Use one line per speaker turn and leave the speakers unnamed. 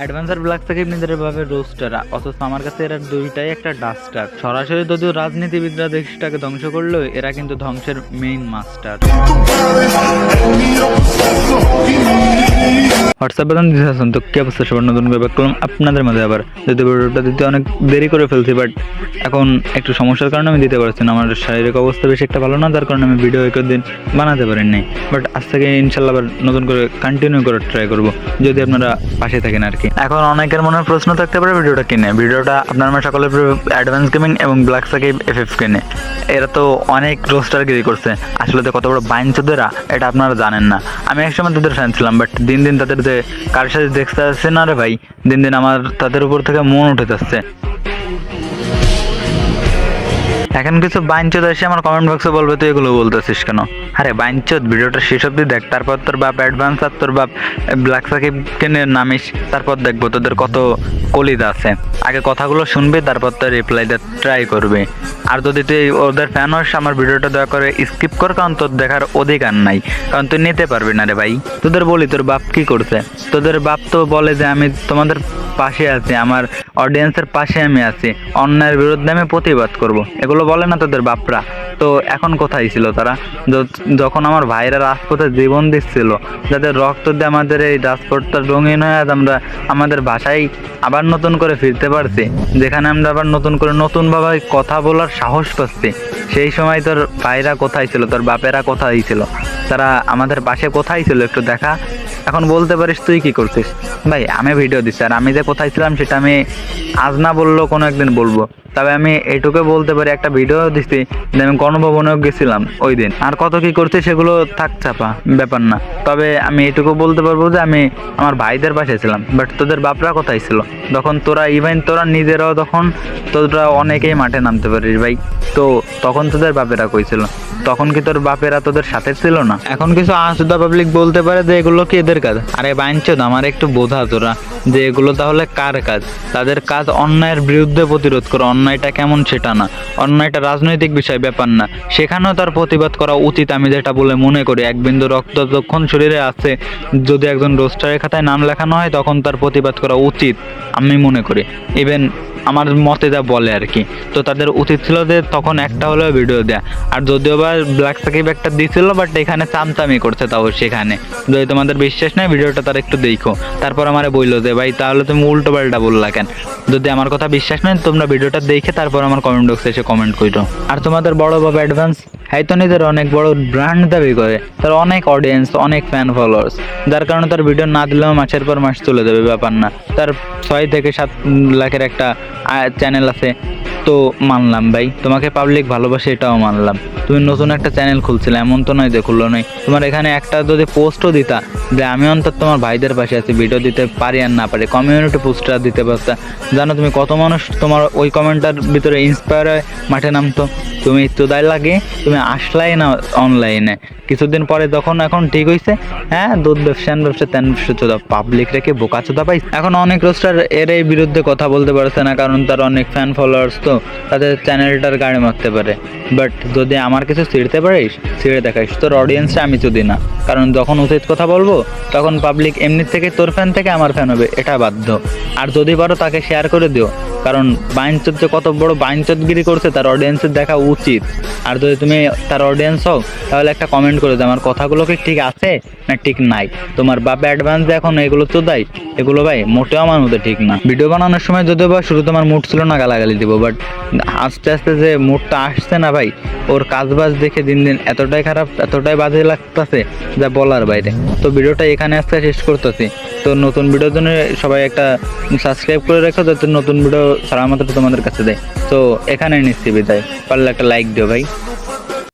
Adventure black Shakib নিজের ভাবে roaster, অথচ আমার কাছে এরা দুইটাই একটা ডাস্টার। সরাসরি যদিও রাজনীতিবিদরা দেশটাকে ধ্বংস করলেও এরা কিন্তু ধ্বংসের মেইন মাস্টার। হোয়াটসঅ্যাপ বাটন দিতে আসুন তো কি অবস্থা সবার, নতুন করে ব্যাক করলাম আপনাদের মাঝে আবার। যদি ভিডিওটা দিতে অনেক দেরি করে ফেলছি, বাট এখন একটু সমস্যার কারণে আমি দিতে পারছি না। আমার শারীরিক অবস্থা বেশি একটা ভালো না, যার কারণে আমি ভিডিও একদিন বানাতে পারিনি। বাট আজ থেকে ইনশাল্লাহ আবার নতুন করে কন্টিনিউ করার ট্রাই করবো, যদি আপনারা পাশে থাকেন আর কি। এখন অনেকের মনে প্রশ্ন থাকতে পারে ভিডিওটা কিনে, ভিডিওটা আপনার সকলের অ্যাডভান্স গেমিং এবং ব্ল্যাক সাকিব FF কিনে। এরা তো অনেক রোস্টারগিরি করছে, আসলে তো কত বড় বাইনচোদেরা এটা আপনারা জানেন না। আমি একসময় তাদের ফ্যান ছিলাম, বাট দিন দিন তাদের যে কার সাথে দেখতে আসছে না রে ভাই, দিন দিন আমার তাদের উপর থেকে মন উঠে যাচ্ছে। এখন কিছু বাইনচোদ এসে আমার কমেন্ট বক্সে বলবে তুই এগুলো বলতেছিস কেন। আরে বাইনচোদ, ভিডিওটা শেষ অব্দি দেখ, তারপর তোর বাপ অ্যাডভান্স আর তোর বাপ ব্ল্যাক সাকিব কিনে নামিস, তারপর দেখবো তোদের কত কলিদা আছে। আগে কথাগুলো শুনবি, তারপর তোর রিপ্লাইটা ট্রাই করবি। আর যদি তুই ওদের ফ্যান হস, আমার ভিডিওটা দয়া করে স্কিপ কর, কারণ তোর দেখার অধিকার নাই, কারণ তুই নিতে পারবি না রে ভাই। তোদের বলি তোর বাপ কি করছে, তোদের বাপ তো বলে যে আমি তোমাদের পাশে আছি, আমার অডিয়েন্সের পাশে আমি আছি, অন্যায়ের বিরুদ্ধে আমি প্রতিবাদ করব, এগুলো বলে না তোদের বাপরা। তো এখন কোথায় ছিল তারা যখন আমার ভাইরা রাজপথে জীবন দিচ্ছিল, যাদের রক্ত দিয়ে আমাদের এই রাজপথটা রঙিন হয়ে আমরা আমাদের ভাষায় আবার নতুন করে ফিরতে পারছি, যেখানে আমরা আবার নতুন করে নতুনভাবে কথা বলার সাহস পাচ্ছি। সেই সময় তোর ভাইরা কোথায় ছিল, তোর বাপেরা কোথায় ছিল, তারা আমাদের পাশে কোথায় ছিল একটু দেখা। এখন বলতে পারিস তুই কি করছিস ভাই, আমি ভিডিও দিচ্ছি, আর আমি যে কোথায় ছিলাম সেটা আমি আজ না বললেও কোনো একদিন বলবো। তবে আমি এইটুকু বলতে পারি, একটা ভিডিও দিচ্ছি যে আমি গণভবনেও গেছিলাম ওই দিন। আর কত কি করছি সেগুলো থাক চাপা ব্যাপার না, তবে আমি এইটুকু বলতে পারবো যে আমি আমার ভাইদের পাশে ছিলাম। বাট তোদের বাপরা কোথায় ছিল তখন, তোরা ইভেন তোরা নিজেরাও তখন তোরা অনেকেই মাঠে নামতে পারিস ভাই, তো তখন তোদের বাপেরা কই ছিল? তখন কি তোর বাপেরা তোদের সাথে ছিল না? এখন কিছু আশুদা পাবলিক বলতে পারে যে এগুলো কি এদের কাজ। আরে বাইনচোদ, আমার একটু বোঝা তোরা যে এগুলো তাহলে কার কাজ। তাদের কাজ অন্যায়ের বিরুদ্ধে প্রতিরোধ করা, অন্যায়টা কেমন সেটা না, অন্যায়টা রাজনৈতিক বিষয় ব্যাপার না, সেখানেও তার প্রতিবাদ করা উচিত। আমি যেটা বলে মনে করি, এক বিন্দু রক্ত যখন শরীরে আছে, যদি একজন রোস্টারের খাতায় নাম লেখানো হয় তখন তার প্রতিবাদ করা উচিত আমি মনে করি, ইভেন আমার মতে যা বলে আর কি। তো তাদের উচিত ছিল যে তখন একটা হলেও ভিডিও দেয়া। আর যদিও বা ব্ল্যাক সাকিব একটা দিছিল, বাট এখানে চামচামি করছে, তাও সেখানে যদি তোমাদের বিশ্বাস নেই ভিডিওটা তার একটু দেখো, তারপর আমারে বললো যে ভাই তাহলে তুমি উল্টো পাল্টা বললা কেন। যদি আমার কথা বিশ্বাস নেই তোমরা ভিডিওটা দেখে তারপর আমার কমেন্ট বক্সে এসে কমেন্ট করো। আর তোমাদের বড় বাবা অ্যাডভান্স হ্যাঁ তো নিজের অনেক বড় ব্র্যান্ড দাবি করে, তার অনেক অডিয়েন্স, অনেক ফ্যান ফলোয়ার্স, যার কারণে তার ভিডিও না দিলেও মাসের পর মাস চলে যাবে, ব্যাপার না। তার 6 থেকে 7 লাখের একটা চ্যানেল আছে, তো মানলাম ভাই, তোমাকে পাবলিক ভালোবাসে এটাও মানলাম। তুমি নতুন একটা চ্যানেল খুলছিলে, এমন তো নয় যে খুললো নয়। তোমার এখানে একটা যদি পোস্টও দিতা যে আমি অন্তত তোমার ভাইদের পাশে আছি, ভিডিও দিতে পারি আর না পারি, কমিউনিটি পোস্টার দিতে পারতা, জানো তুমি কত মানুষ তোমার ওই কমেন্টটার ভিতরে ইন্সপায়ার হয়ে মাঠে নামতো। তুমি চোদাই লাগে, তুমি আসলাই না অনলাইনে, কিছুদিন পরে যখন এখন ঠিক হয়েছে, হ্যাঁ দুধ ব্যবসা তেন ব্যবসা চোদা, পাবলিক রেখে বোকা চোদা পাই। এখন অনেক রোস্টার এর এই বিরুদ্ধে কথা বলতে পারছে না, কারণ তার অনেক ফ্যান ফলোয়ার্স, তো তাদের চ্যানেলটার গাড়ি মারতে পারে। বাট যদি আমার কিছু ছিঁড়তে পারিস ছিঁড়ে দেখাইস, তোর অডিয়েন্সটা আমি চুদি না, কারণ যখন উচিত কথা বলবো তখন পাবলিক এমনি থেকে তোর ফ্যান থেকে আমার ফ্যান হবে, এটা বাধ্য। আর যদি পারো তাকে শেয়ার করে দিও, কারণ বাইনচোদ যে কত বড় বাইনচোদগিরি করছে তার অডিয়েন্সের দেখা উচিত। আর যদি তুমি তার অডিয়েন্স হও তাহলে একটা কমেন্ট করে দাও আমার কথাগুলো কি ঠিক আছে না ঠিক নাই। তোমার বাপ অ্যাডভান্স এখন এগুলো চোদাই, এগুলো ভাই মোটেও আমার মধ্যে ঠিক না। ভিডিও বানানোর সময় যদিও বা শুরু তোমার মুড ছিল না গালাগালি দিব, বাট আস্তে আস্তে যে মুডটা আসছে না ভাই, ওর কাজবাজ দেখে দিন দিন এতটাই খারাপ, এতটাই বাজে লাগতেছে যা বলার বাইরে। তো ভিডিওটা এখানে আজকে শেষ করতেছি। তো নতুন ভিডিওর জন্য সবাই একটা সাবস্ক্রাইব করে রাখো, যাতে নতুন ভিডিও সারা মাত্র তোমাদের কাছে দেয়। তো এখানে নিচ্ছি বিদায়, পারলে একটা লাইক দিও ভাই।